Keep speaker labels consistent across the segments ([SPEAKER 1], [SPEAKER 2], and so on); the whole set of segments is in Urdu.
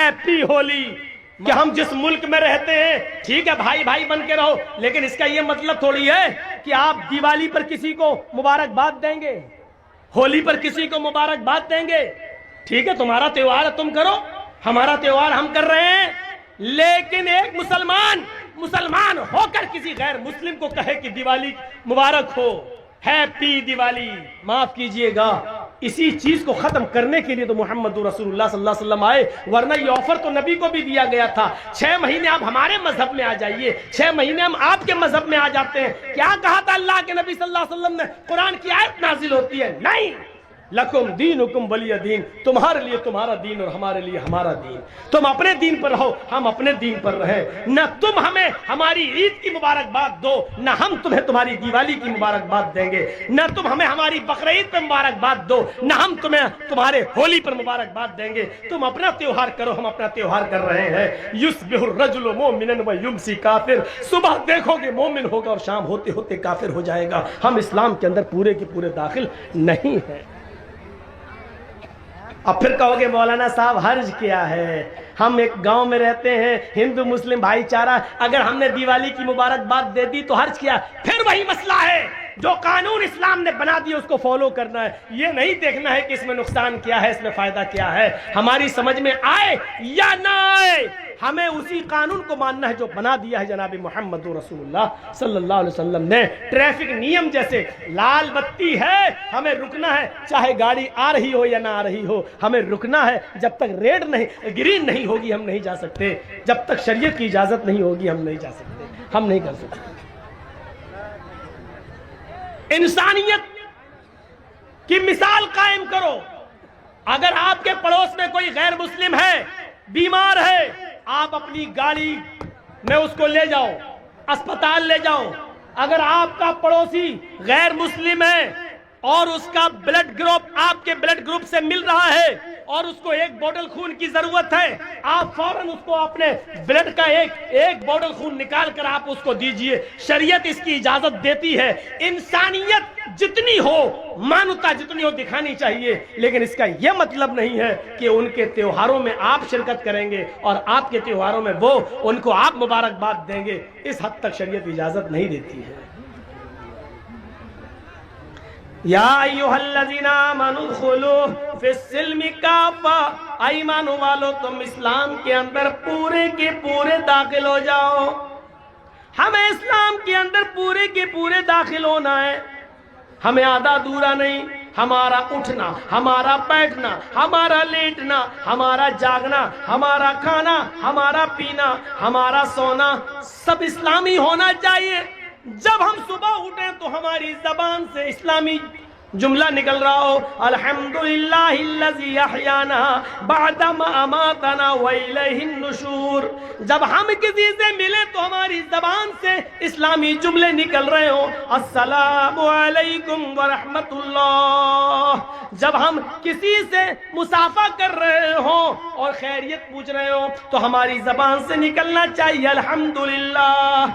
[SPEAKER 1] ہیپی ہولی. کہ ہم جس ملک میں رہتے ہیں ٹھیک ہے بھائی بھائی بن کے رہو، لیکن اس کا یہ مطلب تھوڑی ہے کہ آپ دیوالی پر کسی کو مبارکباد دیں گے، ہولی پر کسی کو مبارکباد دیں گے. ٹھیک ہے تمہارا تہوار ہے تم کرو، ہمارا تہوار ہم کر رہے ہیں. لیکن ایک مسلمان ہو کر کسی غیر مسلم کو کہے کہ دیوالی مبارک ہو، ہیپی دیوالی، معاف کیجئے گا، اسی چیز کو ختم کرنے کے لیے تو محمد رسول اللہ صلی اللہ علیہ وسلم آئے. ورنہ یہ آفر تو نبی کو بھی دیا گیا تھا، 6 مہینے آپ ہمارے مذہب میں آ جائیے، 6 مہینے ہم آپ کے مذہب میں آ جاتے ہیں. کیا کہا تھا اللہ کے نبی صلی اللہ علیہ وسلم نے؟ قرآن کی آیت نازل ہوتی ہے، نہیں لکم دینکم ولی دین، تمہارے لیے تمہارا دین اور ہمارے لیے ہمارا دین. تم اپنے دین پر رہو، ہم اپنے دین پر رہیں. نہ تم ہمیں ہماری عید کی مبارکباد دو، نہ ہم تمہیں تمہاری دیوالی کی مبارکباد دیں گے. نہ تم ہمیں ہماری بقرعید پہ مبارکباد دو، نہ ہم تمہیں تمہارے ہولی پر مبارکباد دیں گے. تم اپنا تہوار کرو، ہم اپنا تہوار کر رہے ہیں. یصبح الرجل مؤمنا ویمسی کافر، صبح دیکھو گے مومن ہوگا اور شام ہوتے ہوتے کافر ہو جائے گا. ہم اسلام کے اندر پورے کے پورے داخل نہیں ہیں. اب پھر کہو گے مولانا صاحب حرج کیا ہے، ہم ایک گاؤں میں رہتے ہیں، ہندو مسلم بھائی چارہ، اگر ہم نے دیوالی کی مبارکباد دے دی تو حرج کیا؟ پھر وہی مسئلہ ہے، جو قانون اسلام نے بنا دیا اس کو فالو کرنا ہے. یہ نہیں دیکھنا ہے کہ اس میں نقصان کیا ہے، اس میں فائدہ کیا ہے. ہماری سمجھ میں آئے یا نہ آئے، ہمیں اسی قانون کو ماننا ہے جو بنا دیا ہے جناب محمد رسول اللہ صلی اللہ علیہ وسلم نے. ٹریفک نیم جیسے لال بتی ہے، ہمیں رکنا ہے، چاہے گاڑی آ رہی ہو یا نہ آ رہی ہو، ہمیں رکنا ہے. جب تک ریڈ نہیں گرین نہیں ہوگی ہم نہیں جا سکتے، جب تک شریعت کی اجازت نہیں ہوگی ہم نہیں جا سکتے، ہم نہیں کر سکتے. انسانیت کی مثال قائم کرو. اگر آپ کے پڑوس میں کوئی غیر مسلم ہے، بیمار ہے، آپ اپنی گاڑی میں اس کو لے جاؤ، اسپتال لے جاؤ. اگر آپ کا پڑوسی غیر مسلم ہے اور اس کا بلڈ گروپ آپ کے بلڈ گروپ سے مل رہا ہے اور اس کو 1 بوتل خون کی ضرورت ہے، آپ فوراً اس کو اپنے بلڈ کا ایک بوتل خون نکال کر آپ اس کو دیجئے. شریعت اس کی اجازت دیتی ہے. انسانیت جتنی ہو، مانوتا جتنی ہو دکھانی چاہیے، لیکن اس کا یہ مطلب نہیں ہے کہ ان کے تہواروں میں آپ شرکت کریں گے اور آپ کے تہواروں میں وہ ان کو آپ مبارکباد دیں گے. اس حد تک شریعت اجازت نہیں دیتی ہے. یا ایھا الذین آمنوا ادخلوا فی السلم کافہ، ایمان والو تم اسلام کے اندر پورے کے پورے داخل ہو جاؤ. ہمیں اسلام کے اندر پورے کے پورے داخل ہونا ہے. ہمیں آدھا ادھورا نہیں. ہمارا اٹھنا، ہمارا بیٹھنا، ہمارا لیٹنا، ہمارا جاگنا، ہمارا کھانا، ہمارا پینا، ہمارا سونا سب اسلامی ہونا چاہیے. جب ہم صبح اٹھیں تو ہماری زبان سے اسلامی جملہ نکل رہا ہو، الحمدللہ الذی احیانا بعد ما اماتنا والیہ النشور. جب ہم کسی سے ملیں تو ہماری زبان سے اسلامی جملے نکل رہے ہوں، السلام علیکم ورحمت اللہ. جب ہم کسی سے مصافحہ کر رہے ہوں اور خیریت پوچھ رہے ہوں تو ہماری زبان سے نکلنا چاہیے الحمدللہ.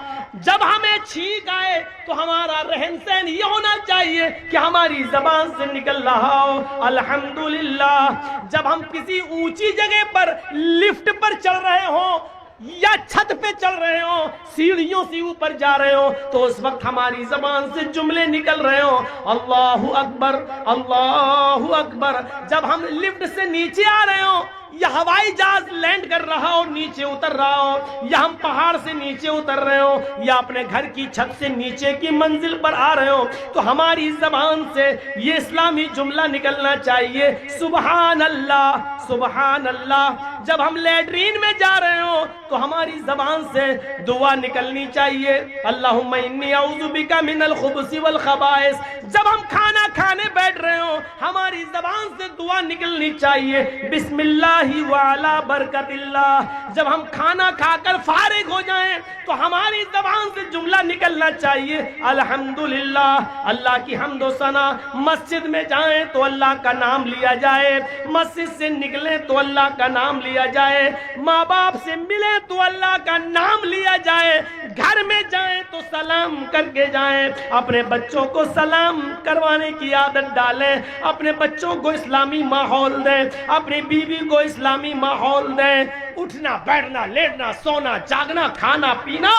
[SPEAKER 1] جب ہمیں چھینک آئے تو ہمارا رہن سہن یہ ہونا چاہیے کہ ہماری زبان سے نکل رہا ہو الحمدللہ. جب ہم کسی اونچی جگہ پر لفٹ پر چڑھ رہے ہوں یا چھت پہ چڑھ رہے ہوں، سیڑھیوں سے اوپر جا رہے ہوں، تو اس وقت ہماری زبان سے جملے نکل رہے ہوں، اللہ اکبر اللہ اکبر. جب ہم لفٹ سے نیچے آ رہے ہوں یا ہوائی جہاز لینڈ کر رہا ہو نیچے اتر رہا ہو، یا ہم پہاڑ سے نیچے اتر رہے ہو، یا اپنے گھر کی چھت سے نیچے کی منزل پر آ رہے ہو، تو ہماری زبان سے یہ اسلامی جملہ نکلنا چاہیے، سبحان اللہ سبحان اللہ. جب ہم لیٹرین میں جا رہے ہو تو ہماری زبان سے دعا نکلنی چاہیے، اللہم انی اعوذ بک من الخبث والخبائث. جب ہم کھانا کھانے بیٹھ رہے ہو ہماری زبان سے دعا نکلنی چاہیے، بسم اللہ وعلا برکت اللہ. جب ہم کھانا کھا کر فارغ ہو جائیں تو ہماری زبان سے جملہ نکلنا چاہیے الحمدللہ. اللہ کی حمد و ثنا. مسجد میں جائیں تو اللہ کا نام لیا جائے، مسجد سے نکلیں تو اللہ کا نام لیا جائے، ماں باپ سے ملیں تو اللہ کا نام لیا جائے، گھر میں جائیں تو سلام کر کے جائیں. اپنے بچوں کو سلام کروانے کی عادت ڈالیں، اپنے بچوں کو اسلامی ماحول دیں، اپنی بیوی کو اسلامی ماحول دیں، اٹھنا بیٹھنا لیٹنا سونا جاگنا کھانا پینا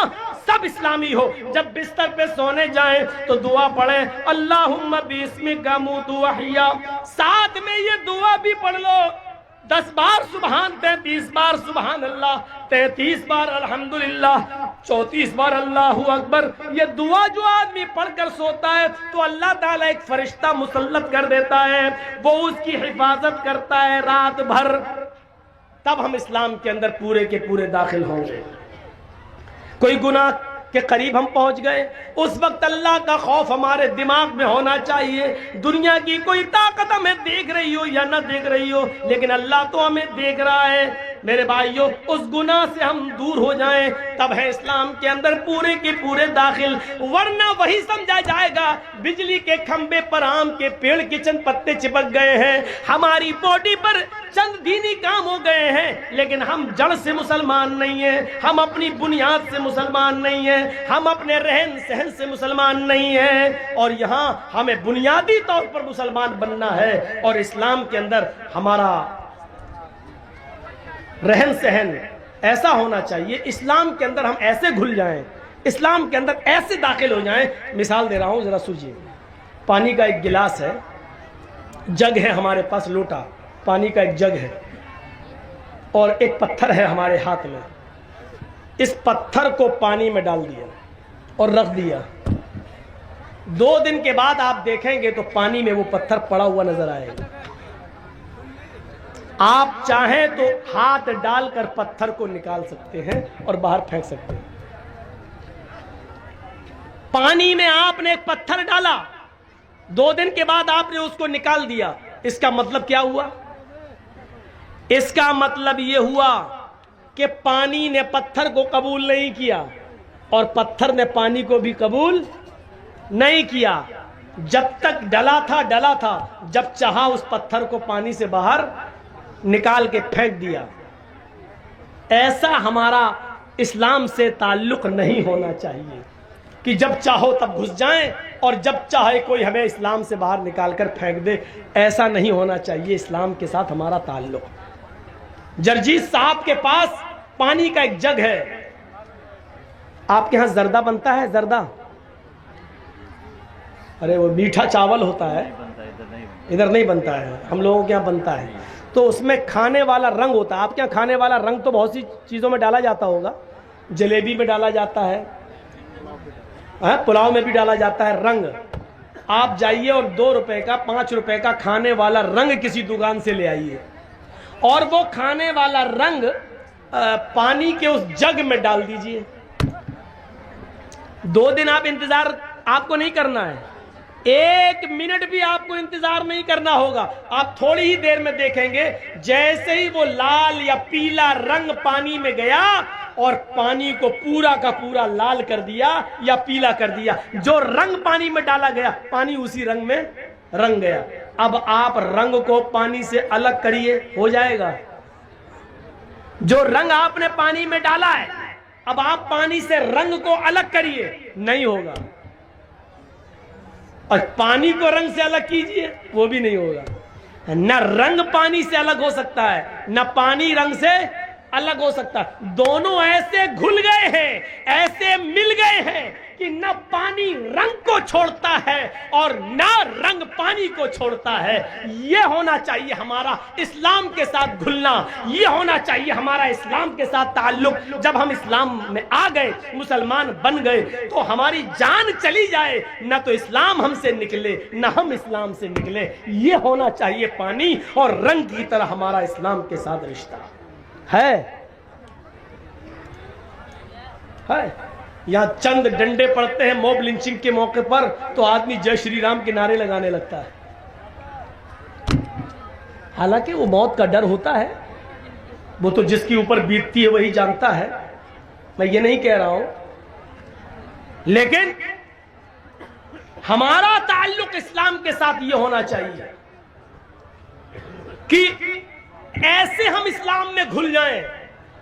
[SPEAKER 1] سب اسلامی ہو. جب بستر پہ سونے جائیں تو دعا پڑھیں اللہم باسمک اموت واحیا. ساتھ میں یہ دعا بھی پڑھ لو 10 بار سبحان، 33 بار سبحان اللہ، 33 بار الحمدللہ، 34 بار اللہ اکبر. یہ دعا جو آدمی پڑھ کر سوتا ہے تو اللہ تعالیٰ ایک فرشتہ مسلط کر دیتا ہے، وہ اس کی حفاظت کرتا ہے رات بھر. تب ہم اسلام کے اندر پورے کے پورے داخل ہوں گے. کوئی گناہ کے قریب ہم پہنچ گئے، اس وقت اللہ کا خوف ہمارے دماغ میں ہونا چاہیے. دنیا کی کوئی طاقت ہمیں دیکھ رہی ہو یا نہ دیکھ رہی ہو، لیکن اللہ تو ہمیں دیکھ رہا ہے. میرے بھائیوں، اس گناہ سے ہم دور ہو جائیں تب ہے اسلام کے اندر پورے کے پورے داخل. ورنہ وہی سمجھا جائے گا بجلی کے کھمبے پر آم کے پیڑ کے چند پتے چپک گئے ہیں، ہماری باڈی پر چند دینی کام ہو گئے ہیں، لیکن ہم جڑ سے مسلمان نہیں ہیں، ہم اپنی بنیاد سے مسلمان نہیں ہیں، ہم اپنے رہن سہن سے مسلمان نہیں ہیں. اور یہاں ہمیں بنیادی طور پر مسلمان بننا ہے، اور اسلام کے اندر ہمارا رہن سہن ایسا ہونا چاہیے، اسلام کے اندر ہم ایسے گھل جائیں، اسلام کے اندر ایسے داخل ہو جائیں. مثال دے رہا ہوں، ذرا سوچیے. پانی کا ایک گلاس ہے، جگ ہے ہمارے پاس، لوٹا پانی کا ایک جگ ہے، اور ایک پتھر ہے ہمارے ہاتھ میں. اس پتھر کو پانی میں ڈال دیا اور رکھ دیا. 2 دن کے بعد آپ دیکھیں گے تو پانی میں وہ پتھر پڑا ہوا نظر آئے گا. آپ چاہیں تو ہاتھ ڈال کر پتھر کو نکال سکتے ہیں اور باہر پھینک سکتے ہیں. پانی میں آپ نے ایک پتھر ڈالا، 2 دن کے بعد آپ نے اس کو نکال دیا. اس کا مطلب کیا ہوا؟ اس کا مطلب یہ ہوا کہ پانی نے پتھر کو قبول نہیں کیا اور پتھر نے پانی کو بھی قبول نہیں کیا. جب تک ڈلا تھا، جب چاہا اس پتھر کو پانی سے باہر نکال کے پھینک دیا. ایسا ہمارا اسلام سے تعلق نہیں ہونا چاہیے کہ جب چاہو تب گھس جائیں اور جب چاہے کوئی ہمیں اسلام سے باہر نکال کر پھینک دے. ایسا نہیں ہونا چاہیے اسلام کے ساتھ ہمارا تعلق. جرجیت صاحب کے پاس پانی کا ایک جگ ہے. آپ کے ہاں زردہ بنتا ہے؟ زردہ، ارے وہ میٹھا چاول ہوتا ہے، ادھر نہیں بنتا ہے، ہم لوگوں کے یہاں بنتا ہے. تو اس میں کھانے والا رنگ ہوتا ہے. آپ کے یہاں کھانے والا رنگ تو بہت سی چیزوں میں ڈالا جاتا ہوگا، جلیبی میں ڈالا جاتا ہے، پلاؤ میں بھی ڈالا جاتا ہے رنگ. آپ جائیے اور 2 روپے کا 5 روپے کا کھانے والا رنگ کسی دکان سے لے آئیے، اور وہ کھانے والا رنگ پانی کے اس جگ میں ڈال دیجئے. 2 دن آپ انتظار آپ کو نہیں کرنا ہے، 1 منٹ بھی آپ کو انتظار نہیں کرنا ہوگا. آپ تھوڑی ہی دیر میں دیکھیں گے جیسے ہی وہ لال یا پیلا رنگ پانی میں گیا اور پانی کو پورا کا پورا لال کر دیا یا پیلا کر دیا. جو رنگ پانی میں ڈالا گیا پانی اسی رنگ میں رنگ گیا. اب آپ رنگ کو پانی سے الگ کریے، ہو جائے گا؟ جو رنگ آپ نے پانی میں ڈالا ہے، اب آپ پانی سے رنگ کو الگ کریے، نہیں ہوگا. اور پانی کو رنگ سے الگ کیجئے، وہ بھی نہیں ہوگا. نہ رنگ پانی سے الگ ہو سکتا ہے، نہ پانی رنگ سے الگ ہو سکتا. دونوں ایسے گھل گئے ہیں، ایسے مل گئے ہیں کہ نہ پانی رنگ کو چھوڑتا ہے اور نہ رنگ پانی کو چھوڑتا ہے. یہ ہونا چاہیے ہمارا اسلام کے ساتھ گھلنا، یہ ہونا چاہیے ہمارا اسلام کے ساتھ تعلق. جب ہم اسلام میں آ گئے، مسلمان بن گئے، تو ہماری جان چلی جائے نہ تو اسلام ہم سے نکلے نہ ہم اسلام سے نکلے. یہ ہونا چاہیے پانی اور رنگ کی طرح ہمارا اسلام کے ساتھ رشتہ ہے. یہاں چند ڈنڈے پڑتے ہیں موب لنچنگ کے موقع پر تو آدمی جے شری رام کے نعرے لگانے لگتا ہے. حالانکہ وہ موت کا ڈر ہوتا ہے، وہ تو جس کی اوپر بیتتی ہے وہی جانتا ہے، میں یہ نہیں کہہ رہا ہوں. لیکن ہمارا تعلق اسلام کے ساتھ یہ ہونا چاہیے کہ ایسے ہم اسلام میں گھل جائیں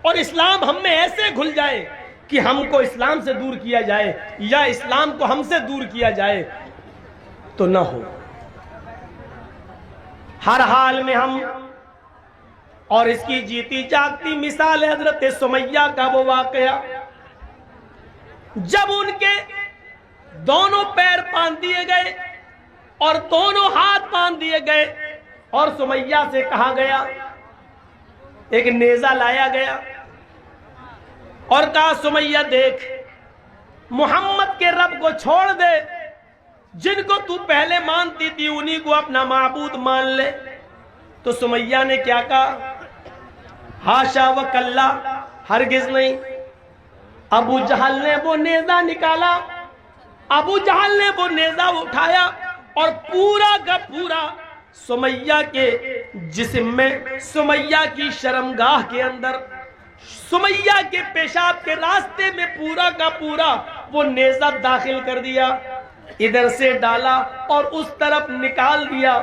[SPEAKER 1] اور اسلام ہم میں ایسے گھل جائے کہ ہم کو اسلام سے دور کیا جائے یا اسلام کو ہم سے دور کیا جائے تو نہ ہو. ہر حال میں ہم اور اس کی جیتی جاگتی مثال ہے حضرت سمیہ کا وہ واقعہ جب ان کے دونوں پیر باندھ دیے گئے اور دونوں ہاتھ باندھ دیے گئے اور سمیہ سے کہا گیا، ایک نیزہ لایا گیا اور کہا سمیہ دیکھ محمد کے رب کو چھوڑ دے، جن کو تو پہلے مانتی تھی انہی کو اپنا معبود مان لے۔ تو سمیہ نے کیا کہا؟ ہاشا و کلا، ہرگز نہیں۔ ابو جہل نے وہ نیزہ نکالا، ابو جہل نے وہ نیزہ اٹھایا اور پورا کا پورا سمیہ کے جسم میں، سمیہ کی شرمگاہ کے اندر، سمیہ کے پیشاب کے راستے میں پورا کا پورا وہ نیزہ داخل کر دیا، ادھر سے ڈالا اور اس طرف نکال دیا۔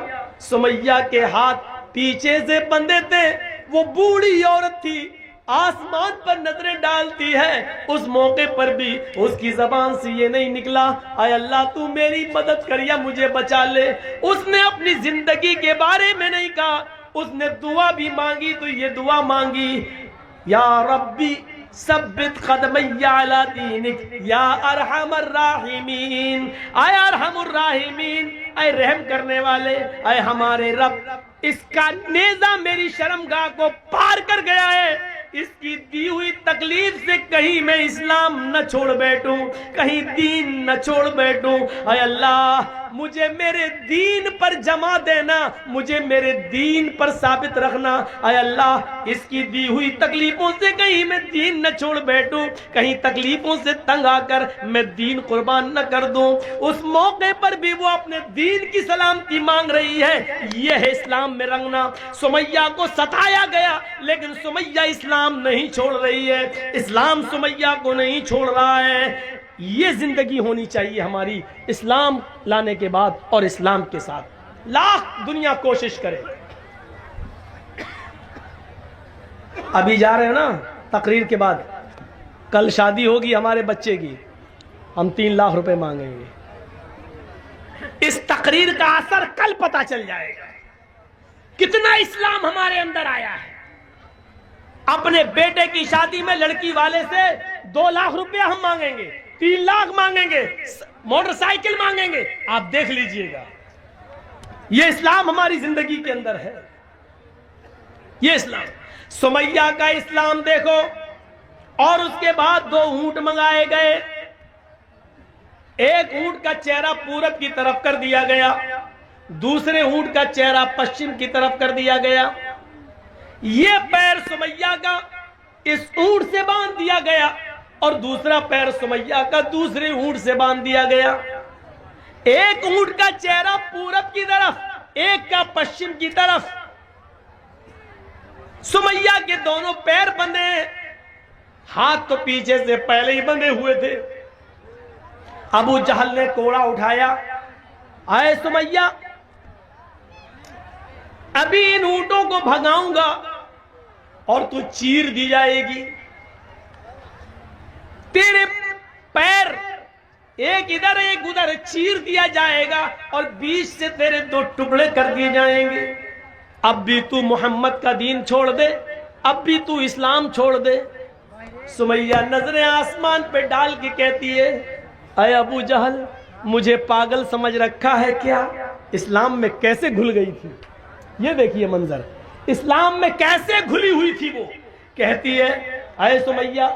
[SPEAKER 1] سمیہ کے ہاتھ پیچھے سے بندھے تھے، وہ بوڑھی عورت تھی، آسمان پر نظریں ڈالتی ہے، اس موقع پر بھی اس کی زبان سے یہ نہیں نکلا اے اللہ تو میری مدد کر یا مجھے بچا لے۔ اس نے اپنی زندگی کے بارے میں نہیں کہا، اس نے دعا بھی مانگی تو یہ دعا مانگی، یا ربی ثبت قدمی علی دینک یا ارحم الراحمین، اے ارحم الراحمین، اے رحم کرنے والے، اے ہمارے رب، اس کا نیزہ میری شرمگاہ کو پار کر گیا ہے، اس کی دی ہوئی تکلیف سے کہیں میں اسلام نہ چھوڑ بیٹھوں، کہیں دین نہ چھوڑ بیٹھوں، اے اللہ مجھے میرے دین پر جمع دینا، مجھے میرے دین پر ثابت رکھنا، اے اللہ اس کی دی ہوئی تکلیفوں سے کہیں میں دین نہ چھوڑ بیٹھوں، کہیں تکلیفوں سے تنگ آ کر میں دین قربان نہ کر دوں۔ اس موقع پر بھی وہ اپنے دین کی سلامتی مانگ رہی ہے، یہ ہے اسلام میں رنگنا۔ سمیہ کو ستایا گیا لیکن سمیہ اسلام نہیں چھوڑ رہی ہے، اسلام سمیہ کو نہیں چھوڑ رہا ہے۔ یہ زندگی ہونی چاہیے ہماری اسلام لانے کے بعد اور اسلام کے ساتھ۔ لاکھ دنیا کوشش کرے، ابھی جا رہے ہیں نا تقریر کے بعد، کل شادی ہوگی ہمارے بچے کی، ہم 3 لاکھ روپے مانگیں گے۔ اس تقریر کا اثر کل پتہ چل جائے گا کتنا اسلام ہمارے اندر آیا ہے۔ اپنے بیٹے کی شادی میں لڑکی والے سے 2 لاکھ روپے ہم مانگیں گے، 3 لاکھ مانگیں گے، موٹر سائیکل مانگیں گے، آپ دیکھ لیجئے گا۔ یہ اسلام ہماری زندگی کے اندر ہے، یہ اسلام۔ سمیہ کا اسلام دیکھو، اور اس کے بعد 2 اونٹ منگائے گئے، ایک اونٹ کا چہرہ پورب کی طرف کر دیا گیا، دوسرے اونٹ کا چہرہ پشچم کی طرف کر دیا گیا۔ یہ پیر سمیہ کا اس اونٹ سے باندھ دیا گیا اور دوسرا پیر سمیہ کا دوسرے اونٹ سے باندھ دیا گیا۔ ایک اونٹ کا چہرہ پورب کی طرف، ایک کا پشچم کی طرف۔ سمیہ کے دونوں پیر بندھے ہیں، ہاتھ تو پیچھے سے پہلے ہی بندھے ہوئے تھے۔ ابو جہل نے کوڑا اٹھایا، اے سمیہ ابھی ان اونٹوں کو بھگاؤں گا اور تو چیر دی جائے گی، تیرے پیر ایک ادھر ایک ادھر چیر دیا جائے گا اور بیچ سے تیرے 2 ٹکڑے کر دیے جائیں گے۔ اب بھی تو محمد کا دین چھوڑ دے، اب بھی تو اسلام چھوڑ دے۔ سمیہ نظریں آسمان پہ ڈال کے کہتی ہے، اے ابو جہل مجھے پاگل سمجھ رکھا ہے کیا؟ اسلام میں کیسے گھل گئی تھی، یہ دیکھیے منظر، اسلام میں کیسے گھلی ہوئی تھی وہ۔ کہتی ہے اے سمیہ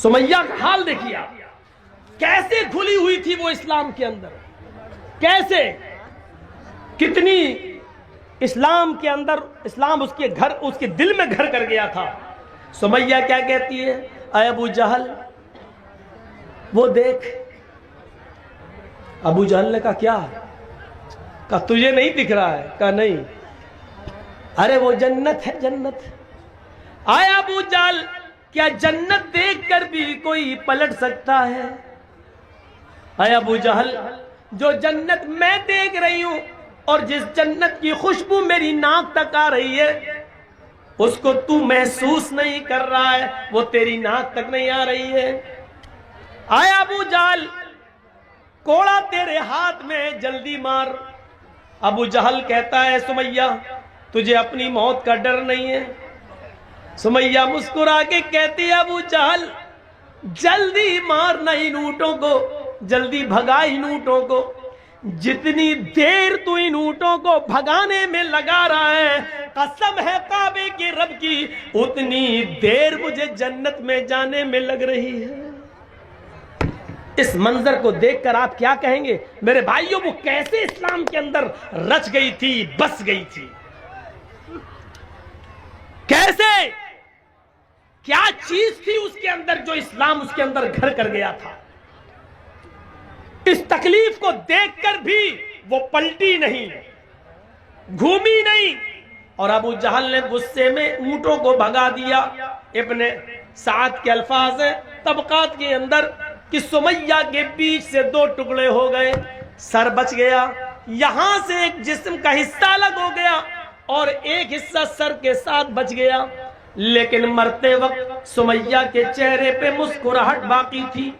[SPEAKER 1] سمیہ کا حال دیکھیے، کیسے گھلی ہوئی تھی وہ اسلام کے اندر، کیسے، کتنی اسلام کے اندر، اسلام اس کے گھر، اس کے دل میں گھر کر گیا تھا۔ سمیہ کیا کہتی ہے، اے ابو جہل وہ دیکھ۔ ابو جہل نے کہا کیا؟ کہا تجھے نہیں دکھ رہا ہے؟ کہا نہیں۔ ارے وہ جنت ہے، جنت۔ آئے ابو جہل کیا جنت دیکھ کر بھی کوئی پلٹ سکتا ہے؟ اے ابو جہل جو جنت میں دیکھ رہی ہوں اور جس جنت کی خوشبو میری ناک تک آ رہی ہے اس کو تو محسوس نہیں کر رہا ہے، وہ تیری ناک تک نہیں آ رہی ہے۔ آیا ابو جہل کوڑا تیرے ہاتھ میں، جلدی مار۔ ابو جہل کہتا ہے سمیہ تجھے اپنی موت کا ڈر نہیں ہے؟ سمیہ مسکرا کے کہتی ہے ابو جہل جلدی مارنا ان اونٹوں کو، جلدی بھگا ان اونٹوں کو، جتنی دیر تو ان اونٹوں کو بھگانے میں لگا رہا ہے قسم ہے کعبے کے رب کی اتنی دیر مجھے جنت میں جانے میں لگ رہی ہے۔ اس منظر کو دیکھ کر آپ کیا کہیں گے میرے بھائیوں؟ وہ کیسے اسلام کے اندر رچ گئی تھی، بس گئی تھی، کیسے، کیا چیز تھی اس کے اندر جو اسلام اس کے اندر گھر کر گیا تھا؟ اس تکلیف کو دیکھ کر بھی وہ پلٹی نہیں، گھومی نہیں، اور ابو جہل نے غصے میں اونٹوں کو بھگا دیا۔ ابن سعد کے الفاظ ہیں طبقات کے اندر کہ سمیہ کے بیچ سے دو ٹکڑے ہو گئے، سر بچ گیا، یہاں سے ایک جسم کا حصہ الگ ہو گیا اور ایک حصہ سر کے ساتھ بچ گیا، لیکن مرتے وقت سمیہ کے چہرے پہ مسکراہٹ باقی تھی۔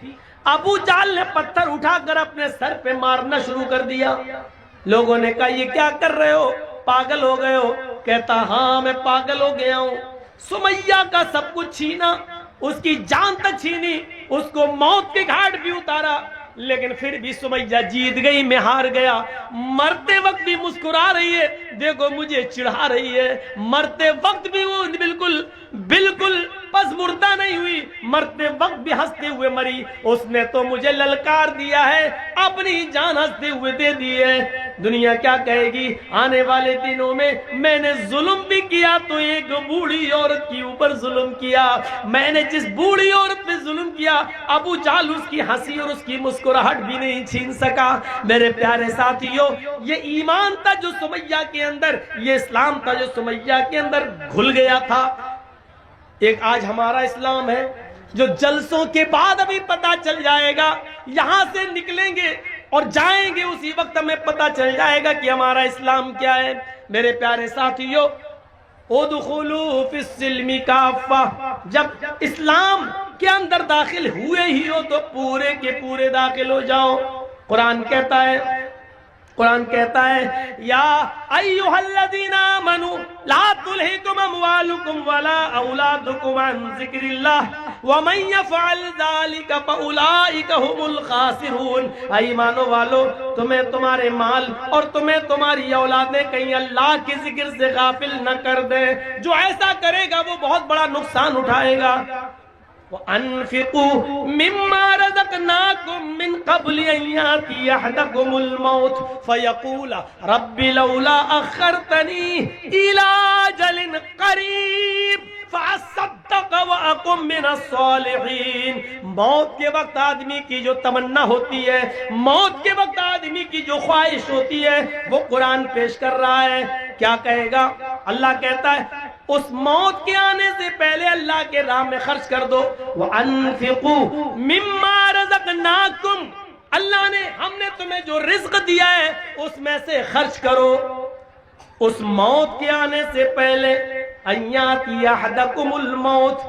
[SPEAKER 1] ابو جہل نے پتھر اٹھا کر اپنے سر پہ مارنا شروع کر دیا۔ لوگوں نے کہا یہ کیا کر رہے ہو، پاگل ہو گئے ہو؟ کہتا ہاں میں پاگل ہو گیا ہوں، سمیہ کا سب کچھ چھینا، اس کی جان تک چھینی، اس کو موت کے گھاٹ بھی اتارا، لیکن پھر بھی سمیہ جیت گئی، میں ہار گیا۔ مرتے وقت بھی مسکرا رہی ہے، دیکھو مجھے چڑھا رہی ہے، مرتے وقت بھی وہ بالکل پس مردہ نہیں ہوئی، مرتے وقت بھی ہنستے ہوئے مری۔ اس نے تو مجھے للکار دیا ہے، اپنی جان ہنستے ہوئے دے دی ہے۔ دنیا کیا کہے گی آنے والے دنوں میں نے ظلم بھی کیا تو ایک بوڑھی عورت کے اوپر ظلم کیا، میں نے جس بوڑھی عورت پہ ظلم کیا ابو جہل اس کی ہنسی اور اس کی مسکراہٹ بھی نہیں چھین سکا۔ میرے پیارے ساتھیوں، یہ ایمان تھا جو سمیہ کے اندر، یہ اسلام تھا جو سمیہ کے اندر گھل گیا تھا۔ ایک آج ہمارا اسلام ہے جو جلسوں کے بعد ابھی پتا چل جائے گا، یہاں سے نکلیں گے اور جائیں گے اسی وقت ہمیں پتا چل جائے گا کہ ہمارا اسلام کیا ہے۔ میرے پیارے ساتھیوں، ادخلوا فی السلم کافہ، جب اسلام کے اندر داخل ہوئے ہی ہو تو پورے کے پورے داخل ہو جاؤ۔ قرآن کہتا ہے یا ایھا الذین آمنوا لا تلھکم اموالکم ولا اولادکم عن ذکر اللہ ومن یفعل ذلک فاولئک ھم الخاسرون۔ اے ایمانو والو، تمہیں تمہارے مال اور تمہیں تمہاری اولادیں کہیں اللہ کے ذکر سے غافل نہ کر دیں، جو ایسا کرے گا وہ بہت بڑا نقصان اٹھائے گا۔ وَأَنفِقُوا مِمَّا رَزَقْنَاكُم مِّن قَبْلِ أَن يَأْتِيَ أَحَدَكُمُ الْمَوْتُ فَيَقُولَ رَبِّ لَوْلَا أَخَّرْتَنِي إِلَىٰ أَجَلٍ قَرِيبٍ فَأَصَّدَّقَ وَأَكُن مِّنَ الصَّالِحِينَ۔ موت کے وقت آدمی کی جو تمنا ہوتی ہے، موت کے وقت آدمی کی جو خواہش ہوتی ہے، وہ قرآن پیش کر رہا ہے۔ کیا کہے گا؟ اللہ کہتا ہے اس موت کے آنے سے پہلے اللہ کے راہ میں خرچ کر دو۔ وَأَنفِقُوا مِمَّا رَزَقْنَاكُمْ، اللہ نے، ہم نے تمہیں جو رزق دیا ہے اس میں سے خرچ کرو۔ اس موت کے آنے سے پہلے أَن يَأْتِيَ أَحَدَكُمُ الْمَوْتُ،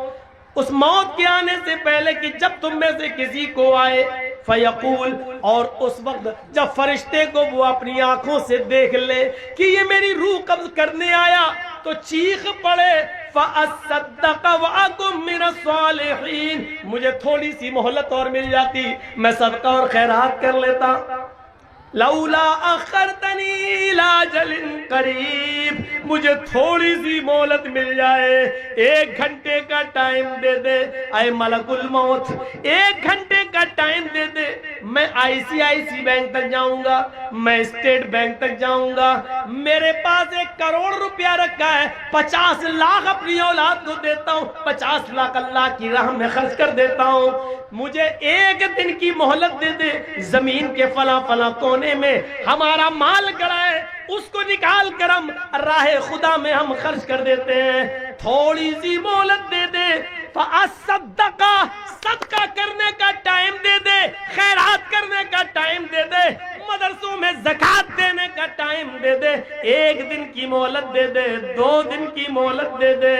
[SPEAKER 1] اس موت کے آنے سے پہلے کہ جب تم میں سے کسی کو آئے، فیقول، اور اس وقت جب فرشتے کو وہ اپنی آنکھوں سے دیکھ لے کہ یہ میری روح قبض کرنے آیا تو چیخ پڑے فَأَصَّدَّقَ وَأَكُن مِّنَ الصَّالِحِينَ، مجھے تھوڑی سی مہلت اور مل جاتی، میں صدقہ اور خیرات کر لیتا۔ لولا اخرتنی الی اجل قریب، مجھے تھوڑی سی مہلت مل جائے، 1 گھنٹے کا ٹائم دے دے اے ملک الموت، 1 گھنٹے کا ٹائم دے دے، میں ICICI بینک تک جاؤں گا، میں اسٹیٹ بینک تک جاؤں گا، میرے پاس 1 کروڑ روپیہ رکھا ہے، 50 لاکھ اپنی اولاد کو دیتا ہوں، 50 لاکھ اللہ کی راہ میں خرچ کر دیتا ہوں، مجھے 1 دن کی مہلت دے دے، زمین کے فلاں فلاں کونے میں ہمارا مال گڑا ہے، اس کو نکال کر ہم راہ خدا میں ہم خرچ کر دیتے ہیں، تھوڑی سی مہلت دے دے۔ فَأَصَّدَّقَ، صدقہ کرنے کا ٹائم دے دے، خیرات کرنے کا ٹائم دے دے، مدرسوں میں زکوٰۃ دینے کا ٹائم دے دے، 1 دن کی مہلت دے دے، 2 دن کی مہلت دے دے۔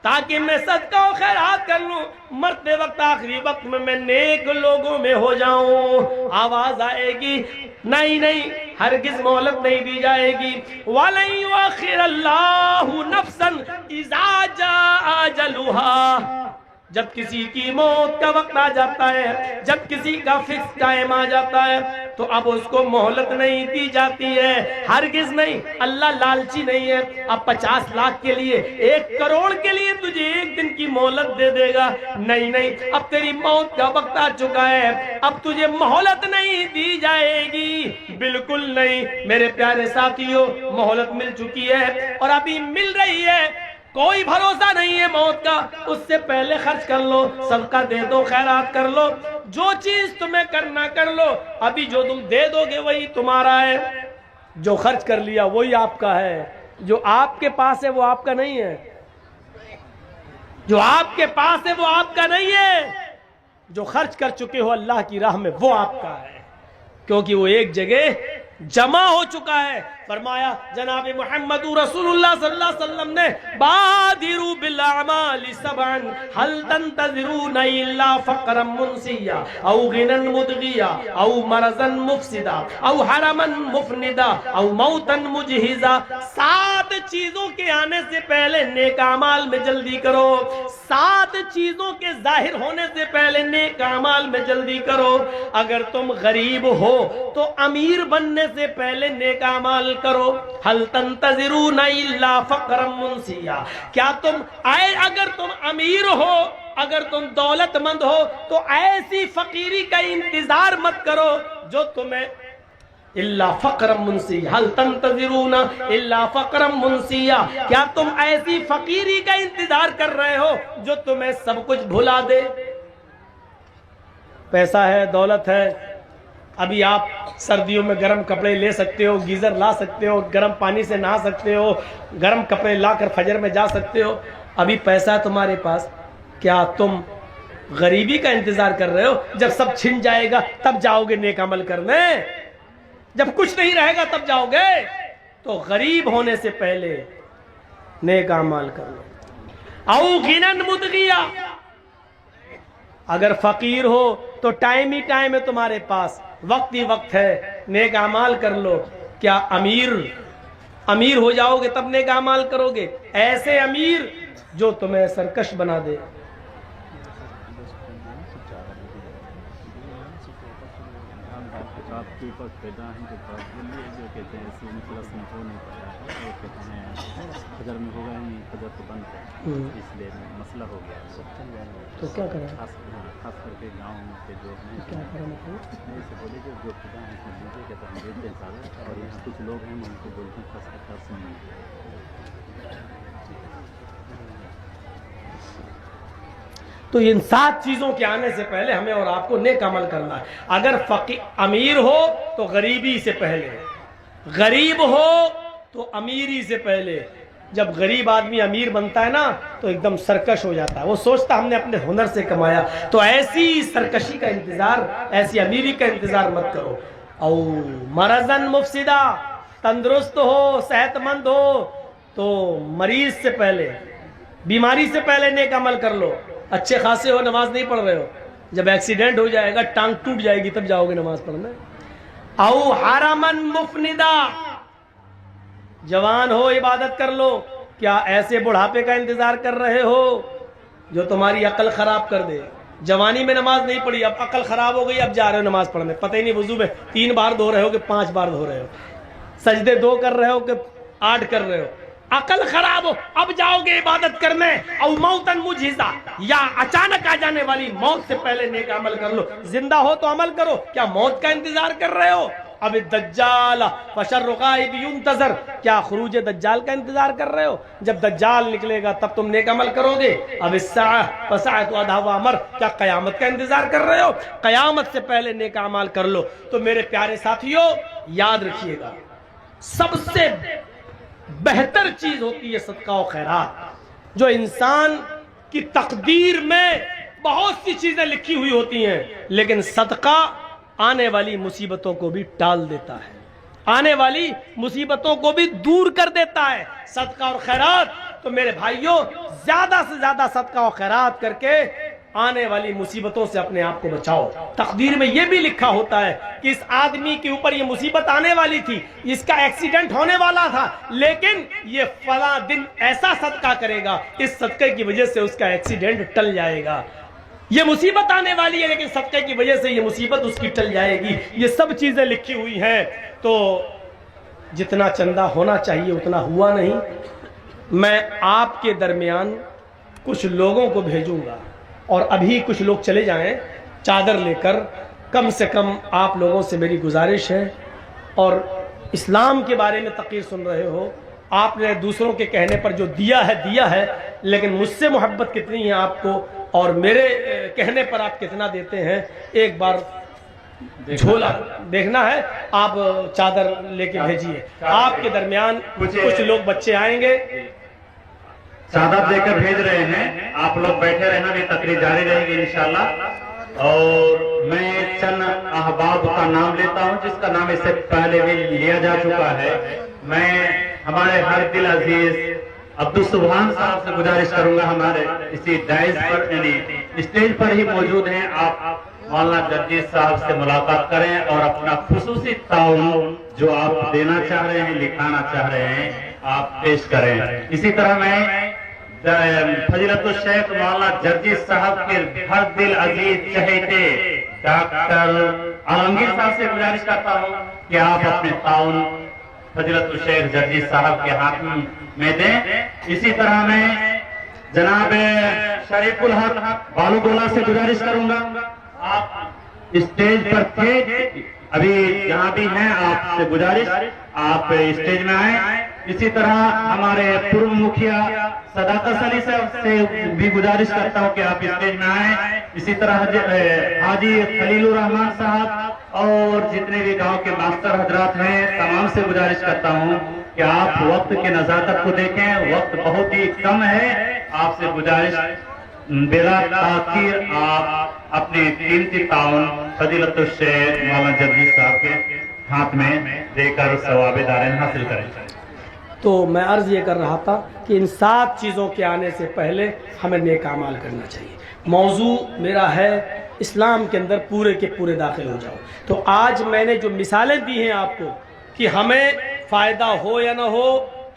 [SPEAKER 1] تاکہ میں صدقہ و خیرات کر لوں، مرتے وقت آخری وقت میں نیک لوگوں میں ہو جاؤں۔ آواز آئے گی نہیں نہیں، ہرگز مہلت نہیں دی جائے گی۔ وَلَن يُؤَخِّرَ اللَّهُ نَفْسًا إِذَا جَاءَ أَجَلُهَا، جب کسی کی موت کا وقت آ جاتا ہے، جب کسی کا فکس ٹائم آ جاتا ہے، تو اب اس کو مہلت نہیں دی جاتی ہے، ہرگز نہیں۔ اللہ لالچی نہیں ہے، اب 50 لاکھ کے لیے، 1 کروڑ کے لیے تجھے 1 دن کی مہلت دے دے گا، نہیں نہیں، اب تیری موت کا وقت آ چکا ہے، اب تجھے مہلت نہیں دی جائے گی، بالکل نہیں۔ میرے پیارے ساتھیوں، مہلت مل چکی ہے اور ابھی مل رہی ہے، کوئی بھروسہ نہیں ہے موت کا، اس سے پہلے خرچ کر لو، صدقہ دے دو، خیرات کر لو، جو چیز تمہیں کرنا کر لو، ابھی جو تم دے دو گے وہی تمہارا ہے، جو خرچ کر لیا وہی آپ کا ہے، جو آپ کے پاس ہے وہ آپ کا نہیں ہے، جو آپ کے پاس ہے وہ آپ کا نہیں ہے، جو خرچ کر چکے ہو اللہ کی راہ میں وہ آپ کا ہے، کیونکہ وہ ایک جگہ جمع ہو چکا ہے۔ فرمایا جناب محمد رسول اللہ صلی اللہ علیہ وسلم نے، بادروا بالاعمال سبعا هل تنتظرون الا فقرا منسیا او غنى مدغیا او مرضا مفسدا او حرما مفندا او موتا مجہزا۔ 7 چیزوں کے آنے سے پہلے نیک اعمال میں جلدی کرو، 7 چیزوں کے ظاہر ہونے سے پہلے نیک اعمال میں جلدی کرو۔ اگر تم غریب ہو تو امیر بننے سے پہلے نیک اعمال کرو۔ حل تنتظرون الا فقرا منسیا، کیا تم اگر تم امیر ہو، اگر تم دولت مند ہو تو ایسی فقیری کا انتظار مت کرو جو تمہیں الا فقرا منسیا، حل تنتظرون الا فقرا منسیا، کیا تم ایسی فقیری کا انتظار کر رہے ہو جو تمہیں سب کچھ بھلا دے؟ پیسہ ہے، دولت ہے، ابھی آپ سردیوں میں گرم کپڑے لے سکتے ہو، گیزر لا سکتے ہو، گرم پانی سے نہا سکتے ہو، گرم کپڑے لا کر فجر میں جا سکتے ہو، ابھی پیسہ ہے تمہارے پاس، کیا تم غریبی کا انتظار کر رہے ہو؟ جب سب چھن جائے گا تب جاؤ گے نیک عمل کرنے، جب کچھ نہیں رہے گا تب جاؤ گے؟ تو غریب ہونے سے پہلے نیک اعمال کر لو۔ او غنن مدغیا، اگر فقیر ہو تو ٹائم ہی ٹائم ہے تمہارے پاس، وقت ہی وقت ہے، نیک اعمال کر لو۔ کیا امیر ہو جاؤ گے تب نیک اعمال کرو گے؟ ایسے امیر جو تمہیں سرکش بنا دے۔
[SPEAKER 2] مسئلہ ہو گیا
[SPEAKER 1] تو کیا کریں؟
[SPEAKER 2] خاص کر کے گاؤں کے جو ہیں،
[SPEAKER 1] کیا کریں؟
[SPEAKER 2] سے بولے کہ جو خدا ہیں ملتے کہتے ہیں ہم دیتے ہیں سارے، اور یہاں کچھ لوگ ہیں ان کو بولتے ہیں خاص نہیں۔
[SPEAKER 1] تو ان 7 چیزوں کے آنے سے پہلے ہمیں اور آپ کو نیک عمل کرنا ہے۔ اگر امیر ہو تو غریبی سے پہلے، غریب ہو تو امیری سے پہلے۔ جب غریب آدمی امیر بنتا ہے نا تو ایک دم سرکش ہو جاتا ہے، وہ سوچتا ہم نے اپنے ہنر سے کمایا، تو ایسی سرکشی کا انتظار، ایسی امیری کا انتظار مت کرو۔ او مرضن مفسدہ، تندرست ہو، صحت مند ہو تو مریض سے پہلے، بیماری سے پہلے نیک عمل کر لو۔ اچھے خاصے ہو، نماز نہیں پڑھ رہے ہو، جب ایکسیڈنٹ ہو جائے گا، ٹانگ ٹوٹ جائے گی، تب جاؤ گے نماز پڑھنے۔ او حرمن مفندا، جوان ہو عبادت کر لو۔ کیا ایسے بڑھاپے کا انتظار کر رہے ہو جو تمہاری عقل خراب کر دے؟ جوانی میں نماز نہیں پڑھی، اب عقل خراب ہو گئی، اب جا رہے ہو نماز پڑھنے، پتہ ہی نہیں وضو میں 3 بار دھو رہے ہو کہ 5 بار دھو رہے ہو، سجدے 2 کر رہے ہو کہ 8 کر رہے ہو، عقل خراب ہو، اب جاؤ گے عبادت کرنے۔ او موتن مجہزہ، یا اچانک آ جانے والی موت سے پہلے نیک عمل کر لو۔ زندہ ہو تو عمل کرو، کیا موت کا انتظار کر رہے ہو؟ اب الدجال فشر غائب ينتظر، کیا خروج دجال کا انتظار کر رہے ہو؟ جب دجال نکلے گا تب تم نیک عمل کرو گے۔ اب الساعہ فساعۃ ادھا وامر، کیا قیامت کا انتظار کر رہے ہو؟ قیامت سے پہلے نیک اعمال کر لو۔ تو میرے پیارے ساتھیوں، یاد رکھیے گا، سب سے بہتر چیز ہوتی ہے صدقہ و خیرات۔ جو انسان کی تقدیر میں بہت سی چیزیں لکھی ہوئی ہوتی ہیں، لیکن صدقہ آنے والی مصیبتوں کو بھی ٹال دیتا ہے، آنے والی مصیبتوں کو بھی دور کر دیتا ہے۔ صدقہ اور خیرات تو میرے بھائیوں زیادہ سے زیادہ صدقہ و خیرات کر کے آنے والی مصیبتوں سے اپنے آپ کو بچاؤ. تقدیر میں یہ بھی لکھا ہوتا ہے کہ اس آدمی کے اوپر یہ مصیبت آنے والی تھی, اس کا ایکسیڈنٹ ہونے والا تھا, لیکن یہ فلاں دن ایسا صدقہ کرے گا, اس صدقے کی وجہ سے اس کا ایکسیڈنٹ ٹل جائے گا. یہ مصیبت آنے والی ہے لیکن صدقے کی وجہ سے یہ مصیبت اس کی ٹل جائے گی. یہ سب چیزیں لکھی ہوئی ہیں. تو جتنا چندہ ہونا چاہیے اتنا ہوا نہیں. میں آپ کے درمیان کچھ لوگوں کو بھیجوں گا, اور ابھی کچھ لوگ چلے جائیں چادر لے کر. کم سے کم آپ لوگوں سے میری گزارش ہے, اور اسلام کے بارے میں تقریر سن رہے ہو, آپ نے دوسروں کے کہنے پر جو دیا ہے, لیکن مجھ سے محبت کتنی ہے آپ کو, اور میرے کہنے پر آپ کتنا دیتے ہیں, ایک بار جھولا دیکھنا ہے. آپ چادر لے کے بھیجیے. آپ کے درمیان کچھ لوگ بچے آئیں گے,
[SPEAKER 3] چادر دے کر بھیج رہے ہیں. آپ لوگ بیٹھے رہنا, بھی تقریر جاری رہے گی انشاءاللہ. اور میں چند احباب کا نام لیتا ہوں جس کا نام اس سے پہلے بھی لیا جا چکا ہے. میں ہمارے ہر دل عزیز عبدالسبحان صاحب سے گزارش کروں گا, ہمارے اسی دائز پر یعنی اسٹیج پر ہی موجود ہیں. آپ مولانا جرجیت صاحب سے ملاقات کریں اور اپنا خصوصی تعاون جو آپ دینا چاہ رہے ہیں, لکھانا چاہ رہے ہیں, آپ پیش کریں. اسی طرح میں فضیلت الشیخ مولانا جرجیت صاحب کے ہر دل عزیز چہیتے ڈاکٹر عالمگیر صاحب سے گزارش کرتا ہوں کہ آپ اپنے تعاون فضیلت الشیخ جرجیت صاحب کے ہاتھ میں دیں. اسی طرح میں جناب شریف الحق بالو گولا سے گزارش کروں گا, آپ اسٹیج پر تھے, ابھی جہاں بھی ہیں آپ سے گزارش آپ اسٹیج میں آئیں. اسی طرح ہمارے پورو مکھیا صداقت علی صاحب سے بھی گزارش کرتا ہوں کہ آپ اسٹیج میں آئیں. اسی طرح حاجی خلیل الرحمان صاحب اور جتنے بھی گاؤں کے ماسٹر حضرات ہیں تمام سے گزارش کرتا ہوں کہ آپ وقت کے نزاکت کو دیکھیں, وقت بہت ہی کم ہے. آپ سے گزارش بلا تاخیر آپ اپنے قیمتی تعاون فضیلت الشیخ مولانا جرجیت صاحب کے ہاتھ میں دے کر ثواب دارین حاصل کریں.
[SPEAKER 1] تو میں عرض یہ کر رہا تھا کہ ان 7 چیزوں کے آنے سے پہلے ہمیں نیک اعمال کرنا چاہیے. موضوع میرا ہے اسلام کے اندر پورے کے پورے داخل ہو جاؤ. تو آج میں نے جو مثالیں دی ہیں آپ کو کہ ہمیں فائدہ ہو یا نہ ہو,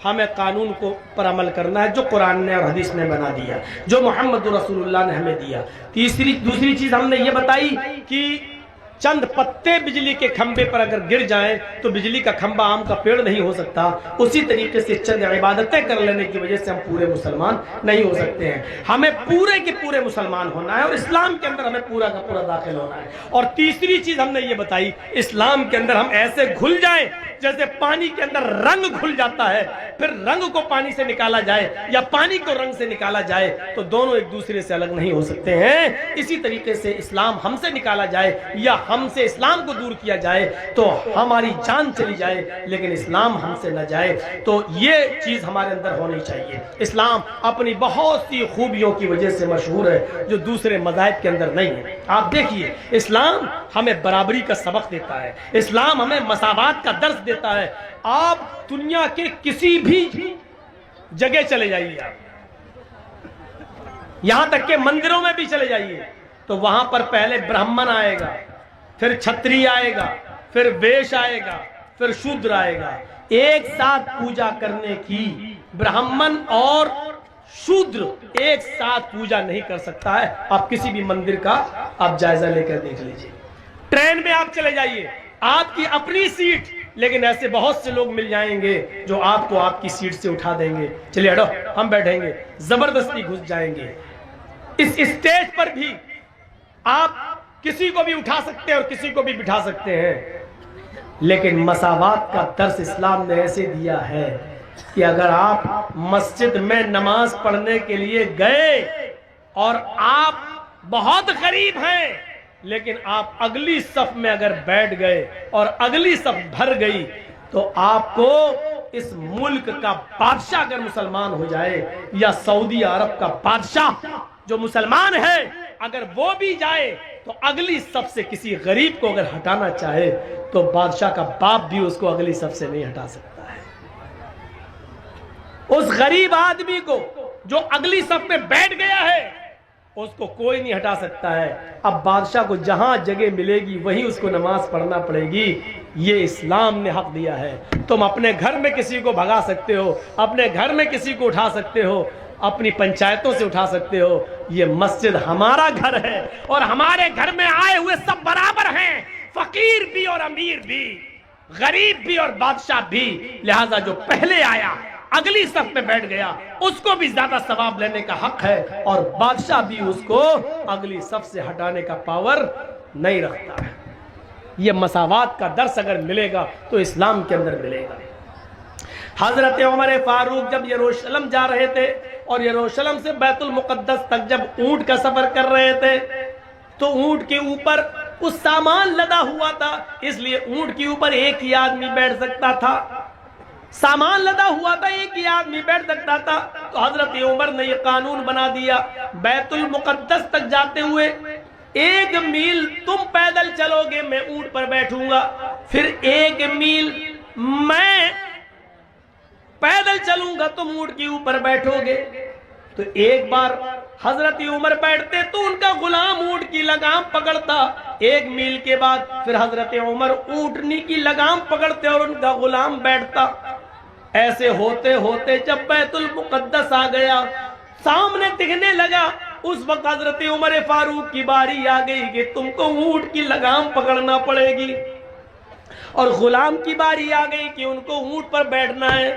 [SPEAKER 1] ہمیں قانون کو پر عمل کرنا ہے جو قرآن نے اور حدیث نے بنا دیا, جو محمد رسول اللہ نے ہمیں دیا. دوسری چیز ہم نے یہ بتائی کہ چند پتے بجلی کے کھمبے پر اگر گر جائیں تو بجلی کا کھمبا آم کا پیڑ نہیں ہو سکتا. اسی طریقے سے چند عبادتیں کر لینے کی وجہ سے ہم پورے مسلمان نہیں ہو سکتے ہیں. ہمیں پورے کے پورے مسلمان ہونا ہے, اور اسلام کے اندر ہمیں پورا کا پورا داخل ہونا ہے. اور تیسری چیز ہم نے یہ بتائی, اسلام کے اندر ہم ایسے گھل جائیں جیسے پانی کے اندر رنگ گھل جاتا ہے, پھر رنگ کو پانی سے نکالا جائے یا پانی کو رنگ سے نکالا جائے تو دونوں ایک دوسرے سے الگ نہیں ہو سکتے ہیں. اسی طریقے سے اسلام ہم سے نکالا جائے یا ہم سے اسلام کو دور کیا جائے تو ہماری جان چلی جائے, لیکن اسلام ہم سے نہ جائے. تو یہ چیز ہمارے اندر ہونی چاہیے. اسلام اپنی بہت سی خوبیوں کی وجہ سے مشہور ہے جو دوسرے مذاہب کے اندر نہیں ہے. آپ دیکھیے, اسلام ہمیں برابری کا سبق دیتا ہے, اسلام ہمیں مساوات کا درس دیتا ہے. آپ دنیا کے کسی بھی جگہ چلے جائیے, آپ یہاں تک کہ مندروں میں بھی چلے جائیے تو وہاں پر پہلے برہمن آئے گا, پھر چھتری آئے گا, پھر ویش آئے گا, پھر شودر آئے گا. ایک ساتھ پوجا کرنے کی برہمن اور شودر ایک ساتھ پوجا نہیں کر سکتا ہے. آپ کسی بھی مندر کا آپ جائزہ لے کر دیکھ لیجئے. ٹرین میں آپ چلے جائیے, آپ کی اپنی سیٹ, لیکن ایسے بہت سے لوگ مل جائیں گے جو آپ کو آپ کی سیٹ سے اٹھا دیں گے, چلیے ہٹو ہم بیٹھیں گے, زبردستی گھس جائیں گے. اس اسٹیج پر بھی آپ کسی کو بھی اٹھا سکتے ہیں اور کسی کو بھی بٹھا سکتے ہیں, لیکن مساوات کا درس اسلام نے ایسے دیا ہے کہ اگر آپ مسجد میں نماز پڑھنے کے لیے گئے اور آپ بہت غریب ہیں لیکن آپ اگلی صف میں اگر بیٹھ گئے اور اگلی صف بھر گئی تو آپ کو اس ملک کا بادشاہ اگر مسلمان ہو جائے یا سعودی عرب کا بادشاہ جو مسلمان ہے اگر وہ بھی جائے تو اگلی صف سے کسی غریب کو اگر ہٹانا چاہے تو بادشاہ کا باپ بھی اس کو اگلی صف سے نہیں ہٹا سکتا ہے. اس غریب آدمی کو جو اگلی صف میں بیٹھ گیا ہے اس کو کوئی نہیں ہٹا سکتا ہے. اب بادشاہ کو جہاں جگہ ملے گی وہیں اس کو نماز پڑھنا پڑے گی. یہ اسلام نے حق دیا ہے. تم اپنے گھر میں کسی کو بھگا سکتے ہو, اپنے گھر میں کسی کو اٹھا سکتے ہو, اپنی پنچایتوں سے اٹھا سکتے ہو. یہ مسجد ہمارا گھر ہے اور ہمارے گھر میں آئے ہوئے سب برابر ہیں, فقیر بھی اور امیر بھی, غریب بھی اور بادشاہ بھی. لہذا جو پہلے آیا اگلی صف میں بیٹھ گیا اس کو بھی زیادہ ثواب لینے کا حق ہے, اور بادشاہ بھی اس کو اگلی صف سے ہٹانے کا پاور نہیں رکھتا ہے. یہ مساوات کا درس اگر ملے گا تو اسلام کے اندر ملے گا. حضرت عمر فاروق جب یروشلم جا رہے تھے اور یروشلم سے بیت المقدس تک جب اونٹ کا سفر کر رہے تھے تو اونٹ کے اوپر کچھ سامان لدا ہوا تھا, اس لیے اونٹ کے اوپر ایک ہی آدمی بیٹھ سکتا تھا. سامان لدا ہوا تھا, ایک ہی آدمی بیٹھ سکتا تھا. تو حضرت عمر نے یہ قانون بنا دیا, بیت المقدس تک جاتے ہوئے 1 میل تم پیدل چلو گے میں اونٹ پر بیٹھوں گا, پھر 1 میل میں پیدل چلوں گا تم اونٹ کے اوپر بیٹھو گے. تو ایک بار حضرت عمر بیٹھتے تو ان کا غلام اونٹ کی لگام پکڑتا, 1 میل کے بعد پھر حضرت عمر اونٹنی کی لگام پکڑتے اور ان کا غلام بیٹھتا. ایسے ہوتے ہوتے جب بیت المقدس آ گیا, سامنے دکھنے لگا, اس وقت حضرت عمر فاروق کی باری آ گئی کہ تم کو اونٹ کی لگام پکڑنا پڑے گی, اور غلام کی باری آ گئی کہ ان کو اونٹ پر بیٹھنا ہے.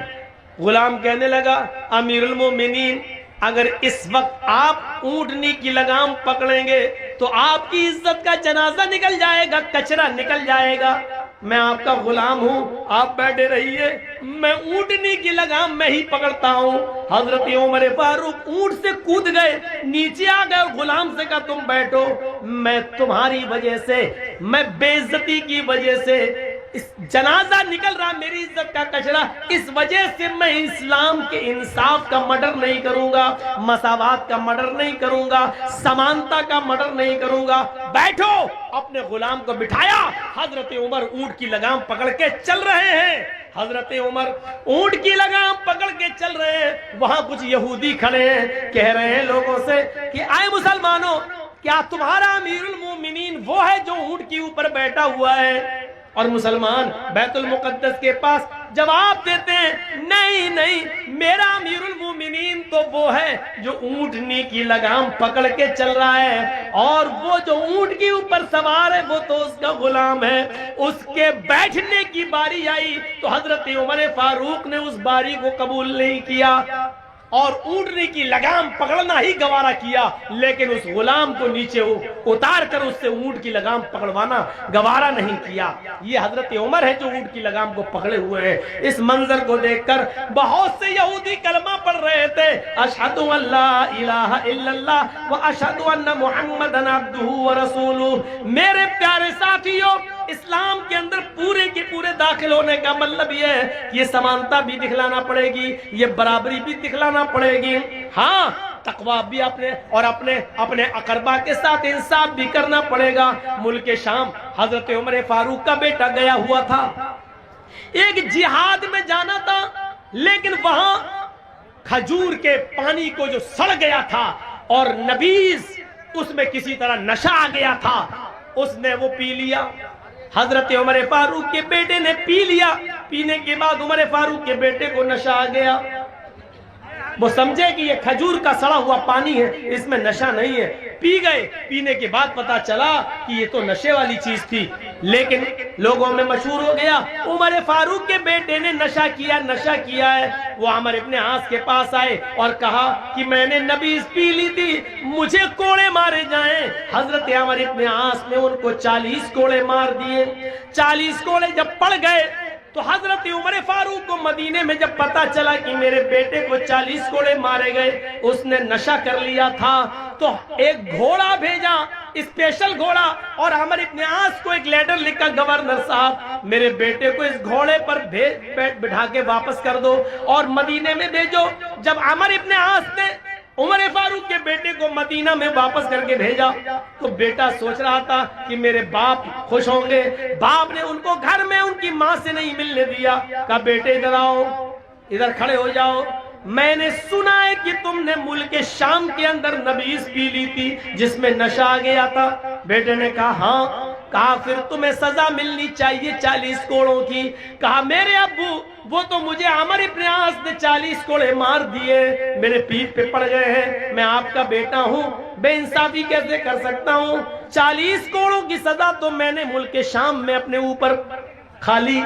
[SPEAKER 1] غلام کہنے لگا امیر المومنین اگر اس وقت آپ اونٹنی کی لگام پکڑیں گے تو آپ کی عزت کا جنازہ نکل جائے گا, کچرا نکل جائے گا. میں آپ کا غلام ہوں, آپ بیٹھے رہیے, میں اونٹنی کی لگام میں ہی پکڑتا ہوں. حضرت عمر فاروق اونٹ سے کود گئے, نیچے آ گئے, غلام سے کہا تم بیٹھو, میں تمہاری وجہ سے, میں بے عزتی کی وجہ سے اس جنازہ نکل رہا, میری عزت کا کچرا, اس وجہ سے میں اسلام کے انصاف کا مڈر نہیں کروں گا, مساوات کا مڈر نہیں کروں گا, سمانتا کا مڈر نہیں کروں گا. بیٹھو. اپنے غلام کو بٹھایا, حضرت عمر اونٹ کی لگام پکڑ کے چل رہے ہیں. حضرت عمر اونٹ کی لگام پکڑ کے چل رہے ہیں, وہاں کچھ یہودی کھڑے ہیں, کہہ رہے ہیں لوگوں سے کہ آئے مسلمانوں, کیا تمہارا امیر المومنین وہ ہے جو اونٹ کے اوپر بیٹھا ہوا ہے؟ اور مسلمان بیت المقدس کے پاس جواب دیتے ہیں نہیں نہیں, میرا امیر المومنین تو وہ ہے جو اونٹنی کی لگام پکڑ کے چل رہا ہے, اور وہ جو اونٹ کے اوپر سوار ہے وہ تو اس کا غلام ہے. اس کے بیٹھنے کی باری آئی تو حضرت عمر فاروق نے اس باری کو قبول نہیں کیا اور اونٹنی کی لگام پکڑنا ہی گوارا کیا, لیکن اس غلام کو نیچے اتار کر اس سے اونٹ کی لگام پکڑوانا گوارا نہیں کیا. یہ حضرت عمر ہے جو اونٹ کی لگام کو پکڑے ہوئے ہیں. اس منظر کو دیکھ کر بہت سے یہودی کلمہ پڑھ رہے تھے, اشہد ان لا الہ الا اللہ و اشہد ان محمدن عبدہ و رسولہ. میرے پیارے ساتھیوں, اسلام کے اندر پورے کے پورے داخل ہونے کا مطلب یہ ہے یہ سمانتا بھی دکھلانا پڑے گی, یہ برابری بھی دکھلانا پڑے گی. ہاں, تقویٰ بھی اپنے اقربا کے ساتھ انصاف بھی کرنا پڑے گا. ملک شام حضرت عمر فاروق کا بیٹا گیا ہوا تھا, ایک جہاد میں جانا تھا, لیکن وہاں کھجور کے پانی کو جو سڑ گیا تھا اور نبیذ اس میں کسی طرح نشہ آ گیا تھا, اس نے وہ پی لیا. حضرت عمر فاروق کے بیٹے نے پی لیا, پینے کے بعد عمر فاروق کے بیٹے کو نشہ آ گیا. وہ سمجھے کہ یہ کھجور کا سڑا ہوا پانی ہے, اس میں نشہ نہیں ہے, پی گئے. پینے کے بعد پتا چلا کہ یہ تو نشے والی چیز تھی, لیکن لوگوں میں مشہور ہو گیا عمر فاروق کے بیٹے نے نشہ کیا ہے. وہ عمر ابن عاص کے پاس آئے اور کہا کہ میں نے نبیذ پی لی تھی, مجھے کوڑے مارے جائیں. حضرت عمر ابن عاص نے ان کو 40 کوڑے مار دیے. 40 کوڑے جب پڑ گئے تو حضرت عمر فاروق کو مدینے میں جب پتا چلا کہ میرے بیٹے کو 40 کوڑے مارے گئے, اس نے نشہ کر لیا تھا, تو ایک گھوڑا بھیجا, اسپیشل گھوڑا, اور عمر ابن عاص کو ایک لیٹر لکھا, گورنر صاحب میرے بیٹے کو اس گھوڑے پر بٹھا کے واپس کر دو اور مدینے میں بھیجو. جب عمر ابن عاص نے عمر فاروق کے بیٹے کو مدینہ میں واپس کر کے بھیجا تو بیٹا سوچ رہا تھا کہ میرے باپ خوش ہوں گے. باپ نے ان کو گھر میں ان کی ماں سے نہیں ملنے دیا, کہا بیٹے ادھر آؤ, ادھر کھڑے ہو جاؤ. میں نے سنا ہے کہ تم نے ملک شام کے اندر نبیذ پی لی تھی جس میں نشہ آ گیا تھا۔ بیٹے نے کہا ہاں۔ کہا پھر تمہیں سزا ملنی چاہیے 40 کوڑوں کی۔ کہا میرے ابو وہ تو مجھے عمر ابن عاص نے 40 کوڑے مار دیے، میرے پیٹھ پہ پڑ گئے ہیں، میں آپ کا بیٹا ہوں، بے انصافی کیسے کر سکتا ہوں؟ 40 کوڑوں کی سزا تو میں نے ملک شام میں اپنے اوپر کھا لی۔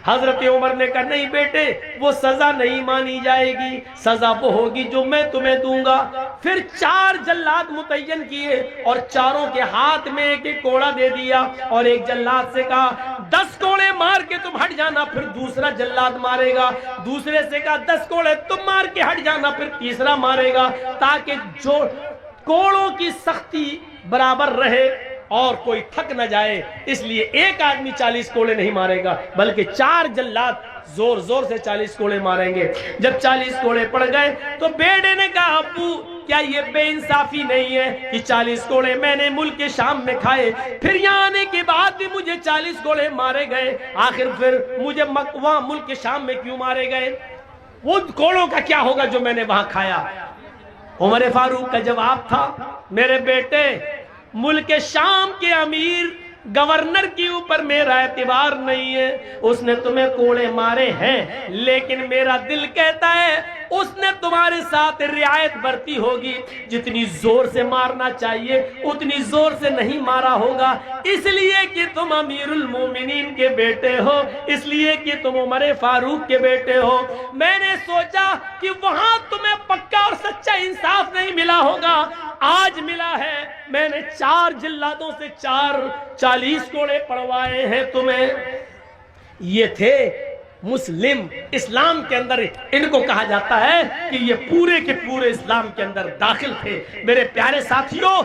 [SPEAKER 1] حضرت عمر نے کہا نہیں بیٹے، وہ سزا نہیں مانی جائے گی، سزا وہ ہوگی جو میں تمہیں دوں گا۔ پھر 4 جلاد متعین کیے اور چاروں کے ہاتھ میں ایک ایک کوڑا دے دیا، اور ایک جلاد سے کہا 10 کوڑے مار کے تم ہٹ جانا، پھر دوسرا جلاد مارے گا، دوسرے سے کہا 10 کوڑے تم مار کے ہٹ جانا، پھر تیسرا مارے گا، تاکہ جو کوڑوں کی سختی برابر رہے اور کوئی تھک نہ جائے۔ اس لیے ایک آدمی 40 کوڑے نہیں مارے گا بلکہ 4 جلاد زور زور سے 40 کوڑے ماریں گے۔ جب 40 کوڑے پڑ گئے تو بیٹے نے کہا ابو کیا یہ بے انصافی نہیں ہے کہ 40 کوڑے میں نے ملک شام میں کھائے، پھر یہاں آنے کے بعد بھی مجھے 40 کوڑے مارے گئے، آخر پھر مجھے وہاں ملک شام میں کیوں مارے گئے؟ وہ کوڑوں کا کیا ہوگا جو میں نے وہاں کھایا؟ عمر فاروق کا جواب تھا میرے بیٹے، ملک شام کے امیر گورنر کے اوپر میرا اعتبار نہیں ہے، اس نے تمہیں کوڑے مارے ہیں، لیکن میرا دل کہتا ہے اس نے تمہارے ساتھ رعایت برتی ہوگی، جتنی زور سے مارنا چاہیے اتنی زور سے نہیں مارا ہوگا، اس لیے کہ تم امیر المومنین کے بیٹے ہو، اس لیے کہ تم عمر فاروق کے بیٹے ہو۔ میں نے سوچا کہ وہاں تمہیں پکا اور سچا انصاف نہیں ملا ہوگا، آج ملا ہے، میں نے 4 جلادوں سے 40 کوڑے پڑوائے ہیں تمہیں۔ یہ تھے مسلم، اسلام کے اندر ان کو کہا جاتا ہے کہ یہ پورے کے پورے اسلام کے اندر داخل تھے۔ میرے پیارے ساتھیوں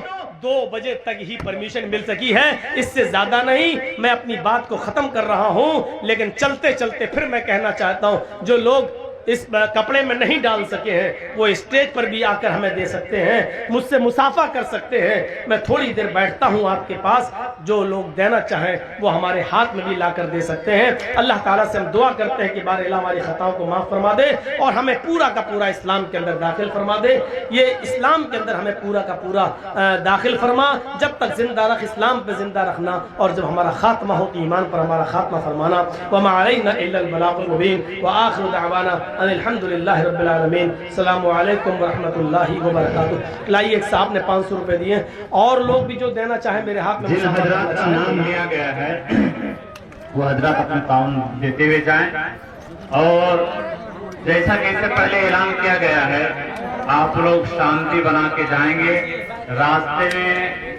[SPEAKER 1] 2 بجے تک ہی پرمیشن مل سکی ہے، اس سے زیادہ نہیں۔ میں اپنی بات کو ختم کر رہا ہوں، لیکن چلتے چلتے پھر میں کہنا چاہتا ہوں جو لوگ اس کپڑے میں نہیں ڈال سکے ہیں وہ اسٹیج پر بھی آ کر ہمیں دے سکتے ہیں، مجھ سے مسافہ کر سکتے ہیں، میں تھوڑی دیر بیٹھتا ہوں آپ کے پاس، جو لوگ دینا چاہیں وہ ہمارے ہاتھ میں بھی لا کر دے سکتے ہیں۔ اللہ تعالیٰ سے ہم دعا کرتے ہیں کہ بار الہ ہماری خطاؤں کو معاف فرما دے اور ہمیں پورا کا پورا اسلام کے اندر داخل فرما دے۔ یہ اسلام کے اندر ہمیں پورا کا پورا داخل فرما، جب تک زندہ رکھ، اسلام پہ زندہ رکھنا، اور جب ہمارا خاتمہ ہو تو ایمان پر ہمارا خاتمہ فرمانا۔ وما علینا الا البلاغ المبین وآخر دعوانا ان الحمدللہ رب العالمین۔ السلام علیکم ورحمۃ اللہ وبرکاتہ۔ لائیے ایک صاحب نے 500 روپے دیے، اور لوگ بھی جو دینا چاہیں میرے ہاتھ میں
[SPEAKER 3] جن حضرات کا نام لیا گیا ہے وہ حضرات اپنا تعاون دیتے ہوئے جائیں، اور جیسا کہ اس سے پہلے اعلان کیا گیا ہے آپ لوگ شانتی بنا کے جائیں گے، راستے میں